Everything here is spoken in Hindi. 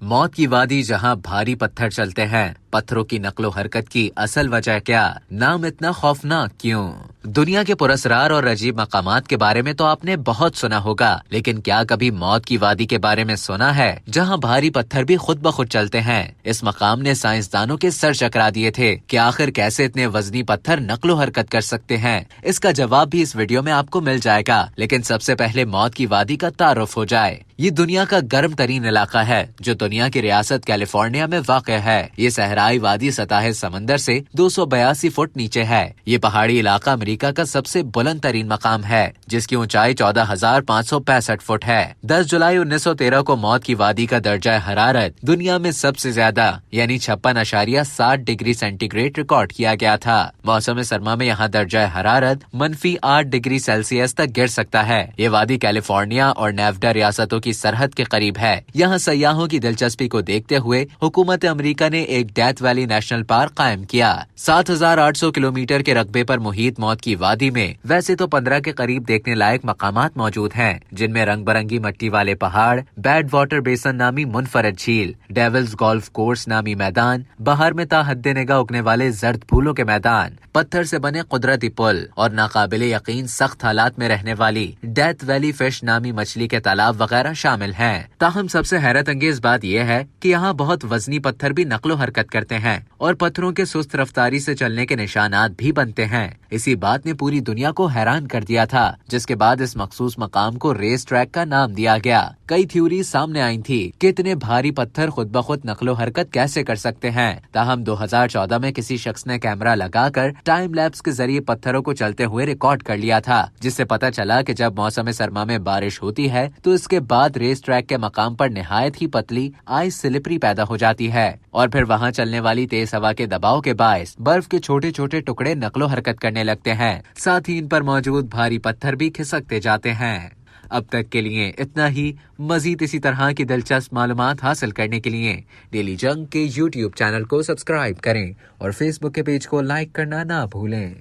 मौत की वादी जहां भारी पत्थर चलते हैं, पत्थरों की नकलो हरकत की असल वजह क्या, नाम इतना खौफनाक क्यों? दुनिया के पुरस्कार और अजीब मकामात के बारे में तो आपने बहुत सुना होगा, लेकिन क्या कभी मौत की वादी के बारे में सुना है, जहां भारी पत्थर भी खुद ब खुद चलते हैं? इस मकाम ने साइंसदानों के सर चकरा दिए थे कि आखिर कैसे इतने वजनी पत्थर नकलो हरकत कर सकते हैं। इसका जवाब भी इस वीडियो में आपको मिल जाएगा, लेकिन सबसे पहले मौत की वादी का तारुफ हो जाए। ये दुनिया का गर्म तरीन इलाका है जो दुनिया की रियासत कैलिफोर्निया में वाक़ है। ये सहराई वादी सतह समंदर से 282 फुट नीचे है। ये पहाड़ी इलाका अमेरिका का सबसे बुलंद तरीन मकाम है, जिसकी ऊंचाई 14,565 फुट है। 10 जुलाई 1913 को मौत की वादी का दर्जा हरारत दुनिया में सबसे ज्यादा यानी 56.7 डिग्री सेंटीग्रेड रिकॉर्ड किया गया था। मौसम सरमा में यहाँ दर्जा हरारत -8 डिग्री सेल्सियस तक गिर सकता है। ये वादी कैलिफोर्निया और नेवाडा रियासतों की सरहद के करीब है। यहाँ सयाहों की दिलचस्पी को देखते हुए हुकूमत अमेरिका ने एक डेथ वैली नेशनल पार्क कायम किया। 7,800 किलोमीटर के रकबे पर मुहित मौत की वादी में वैसे तो 15 के करीब देखने लायक मकामात मौजूद हैं, जिनमें रंग बिरंगी मिट्टी वाले पहाड़, बैड वाटर बेसन नामी मुनफरद झील, डेविल्स गोल्फ कोर्स नामी मैदान, बाहर में ताहद्दे निगाह उगने वाले जर्द फूलों के मैदान, पत्थर से बने कुदरती पुल और नाकाबिले यकीन सख्त हालात में रहने वाली डेथ वैली फिश नामी मछली के तालाब वगैरह शामिल हैं। ताहम सबसे हैरत अंगेज बात यह है कि यहाँ बहुत वजनी पत्थर भी नकलो हरकत करते हैं और पत्थरों के सुस्त रफ्तारी से चलने के निशानात भी बनते हैं। इसी बात ने पूरी दुनिया को हैरान कर दिया था, जिसके बाद इस मखसूस मकाम को रेस ट्रैक का नाम दिया गया। कई थ्योरी सामने आई थी कि इतने भारी पत्थर खुद ब खुद नकलो हरकत कैसे कर सकते हैं। ताहम 2014 में किसी शख्स ने कैमरा लगाकर टाइम लैप्स के जरिए पत्थरों को चलते हुए रिकॉर्ड कर लिया था, जिससे पता चला कि जब मौसम सरमा में बारिश होती है तो इसके बाद रेस ट्रैक के मकाम पर निहायत ही पतली आइस स्लिपरी पैदा हो जाती है और फिर वहाँ चलने वाली तेज हवा के दबाव के बायस बर्फ के छोटे छोटे टुकड़े नकलो हरकत करने लगते हैं। साथ ही इन पर मौजूद भारी पत्थर भी खिसकते जाते हैं। अब तक के लिए इतना ही। मजीद इसी तरह की दिलचस्प मालूमात हासिल करने के लिए डेली जंग के YouTube चैनल को सब्सक्राइब करें और Facebook के पेज को लाइक करना ना भूलें।